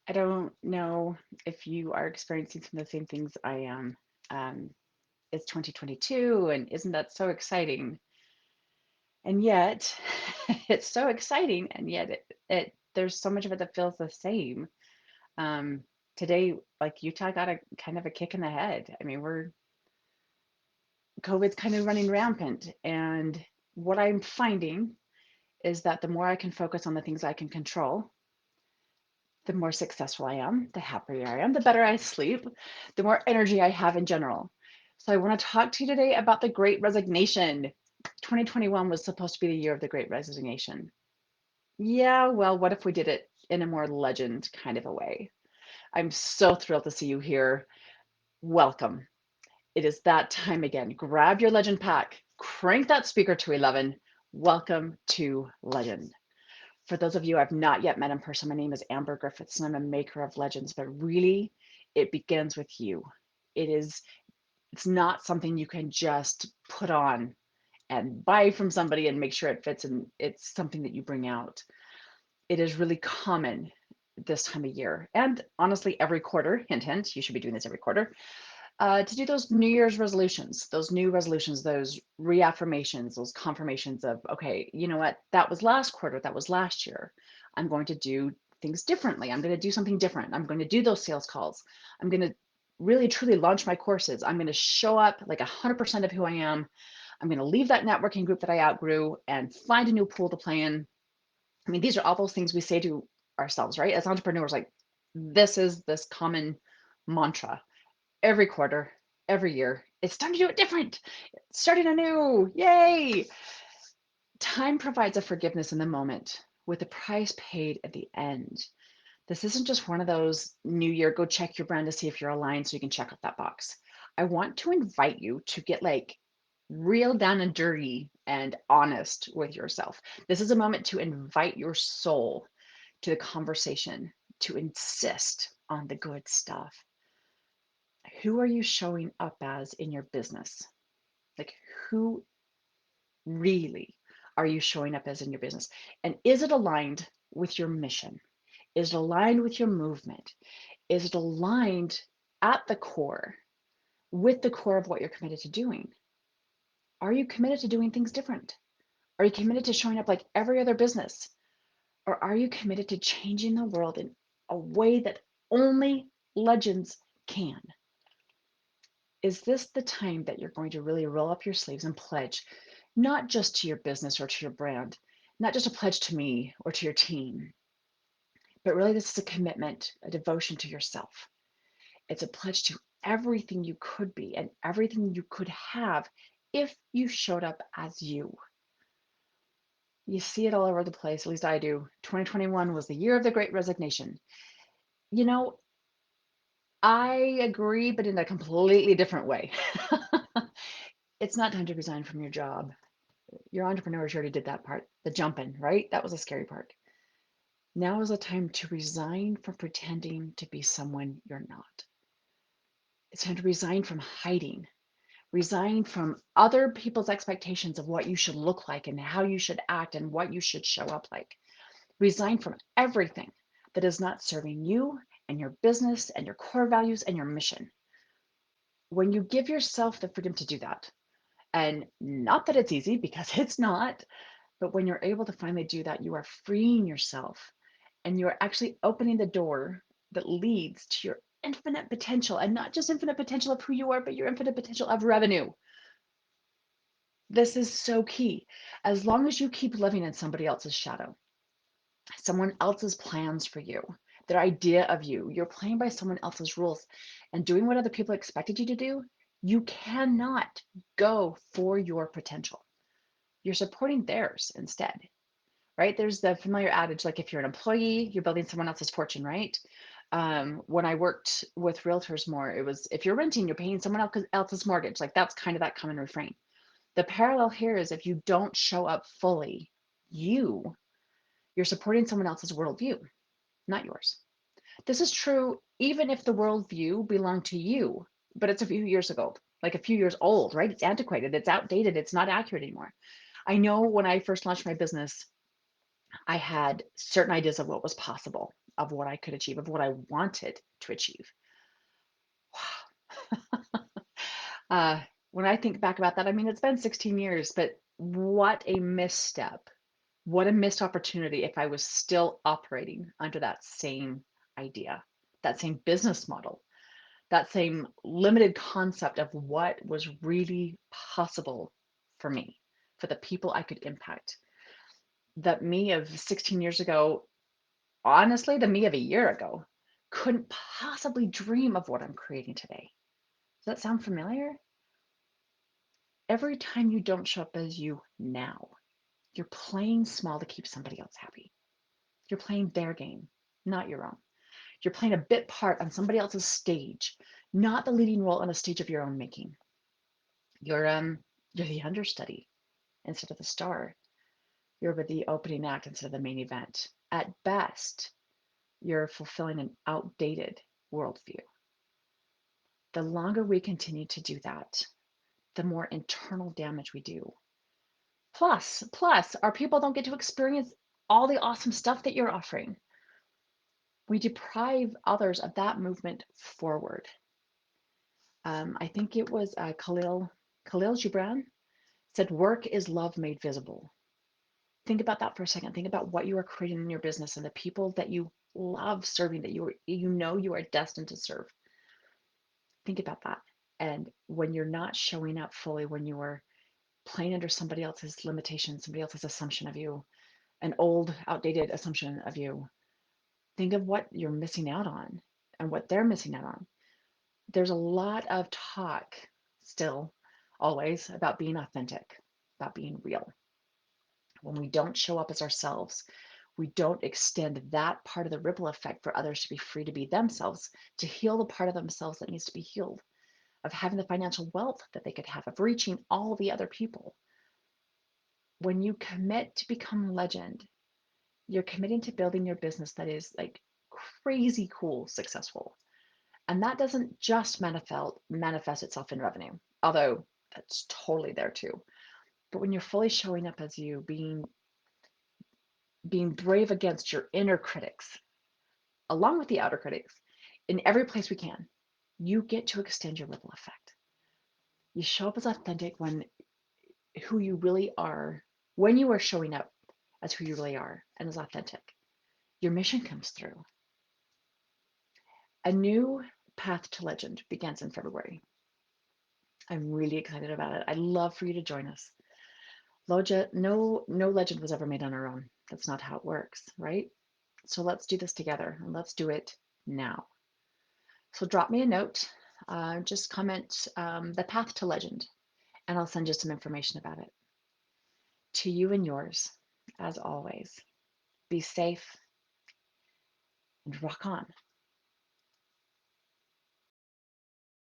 I don't know if you are experiencing some of the same things I am. Um, it's 2022, and isn't that so exciting? And yet, it's so exciting, and yet it there's so much of it that feels the same. Um, Today, like Utah got a kind of a kick in the head. I mean, we're COVID's kind of running rampant, and what I'm finding is that the more I can focus on the things I can control, the more successful I am, the happier I am, the better I sleep, the more energy I have in general. So I want to talk to you today about the Great Resignation. 2021 was supposed to be the year of the Great Resignation. Yeah, well, what if we did it in a more legend kind of a way? I'm so thrilled to see you here. Welcome. It is that time again. Grab your legend pack, crank that speaker to 11. Welcome to Legend. For those of you I've not yet met in person, my name is Amber Griffiths and I'm a maker of legends, but really it begins with you. It's not something you can just put on and buy from somebody and make sure it fits, and it's something that you bring out. It is really common this time of year, and honestly every quarter, hint hint, you should be doing this every quarter, to do those New Year's resolutions, those new resolutions, those reaffirmations, those confirmations of, okay, you know what, that was last quarter, that was last year. I'm going to do things differently. I'm going to do something different. I'm going to do those sales calls. I'm going to really truly launch my courses. I'm going to show up like 100% of who I am. I'm going to leave that networking group that I outgrew and find a new pool to play in. I mean, these are all those things we say to ourselves, right? As entrepreneurs, like this is this common mantra every quarter, every year. It's time to do it different. Starting anew. Yay. Time provides a forgiveness in the moment with a price paid at the end. This isn't just one of those new year, go check your brand to see if you're aligned so you can check off that box. I want to invite you to get like real down and dirty and honest with yourself. This is a moment to invite your soul to the conversation, to insist on the good stuff. Who are you showing up as in your business? Like, who really are you showing up as in your business? And is it aligned with your mission? Is it aligned with your movement? Is it aligned at the core with the core of what you're committed to doing? Are you committed to doing things different? Are you committed to showing up like every other business? Or are you committed to changing the world in a way that only legends can? Is this the time that you're going to really roll up your sleeves and pledge, not just to your business or to your brand, not just a pledge to me or to your team, but really this is a commitment, a devotion to yourself. It's a pledge to everything you could be and everything you could have if you showed up as you. You see it all over the place, at least I do. 2021 was the year of the Great Resignation. You know, I agree, but in a completely different way. It's not time to resign from your job. Your entrepreneurs already did that part, the jumping, right? That was a scary part. Now is the time to resign from pretending to be someone you're not. It's time to resign from hiding, resign from other people's expectations of what you should look like and how you should act and what you should show up like. Resign from everything that is not serving you and your business and your core values and your mission. When you give yourself the freedom to do that, and not that it's easy because it's not, but when you're able to finally do that, you are freeing yourself and you're actually opening the door that leads to your infinite potential, and not just infinite potential of who you are, but your infinite potential of revenue. This is so key. As long as you keep living in somebody else's shadow, someone else's plans for you, their idea of you, you're playing by someone else's rules and doing what other people expected you to do, you cannot go for your potential. You're supporting theirs instead, right? There's the familiar adage, like if you're an employee, you're building someone else's fortune, right? When I worked with realtors more, it was if you're renting, you're paying someone else's mortgage. Like that's kind of that common refrain. The parallel here is if you don't show up fully, you, you're supporting someone else's worldview, not yours. This is true even if the worldview belonged to you, but it's a few years ago, like a few years old, right? It's antiquated, it's outdated, it's not accurate anymore. I know when I first launched my business, I had certain ideas of what was possible. of what I could achieve, of what I wanted to achieve. Wow. When I think back about that, I mean, it's been 16 years, but what a misstep. What a missed opportunity if I was still operating under that same idea, that same business model, that same limited concept of what was really possible for me, for the people I could impact. That me of 16 years ago, honestly, the me of a year ago, couldn't possibly dream of what I'm creating today. Does that sound familiar? Every time you don't show up as you now, you're playing small to keep somebody else happy. You're playing their game, not your own. You're playing a bit part on somebody else's stage, not the leading role on a stage of your own making. You're the understudy instead of the star. You're with the opening act instead of the main event. At best, you're fulfilling an outdated worldview. The longer we continue to do that, the more internal damage we do. Plus, our people don't get to experience all the awesome stuff that you're offering. We deprive others of that movement forward. I think it was Khalil Gibran said, "Work is love made visible." Think about that for a second. Think about what you are creating in your business and the people that you love serving, that you know you are destined to serve. Think about that. And when you're not showing up fully, when you are playing under somebody else's limitation, somebody else's assumption of you, an old, outdated assumption of you, think of what you're missing out on and what they're missing out on. There's a lot of talk still, always, about being authentic, about being real. When we don't show up as ourselves, we don't extend that part of the ripple effect for others to be free to be themselves, to heal the part of themselves that needs to be healed, of having the financial wealth that they could have, of reaching all the other people. When you commit to become legend, you're committing to building your business that is like crazy cool, successful. And that doesn't just manifest itself in revenue, although that's totally there too. But when you're fully showing up as you, being brave against your inner critics, along with the outer critics, in every place we can, you get to extend your ripple effect. You show up as authentic when who you really are, when you are showing up as who you really are and as authentic, your mission comes through. A new path to legend begins in February. I'm really excited about it. I'd love for you to join us. No legend was ever made on our own. That's not how it works, right? So let's do this together and let's do it now. So drop me a note, just comment the path to legend, and I'll send you some information about it. To you and yours, as always, be safe and rock on.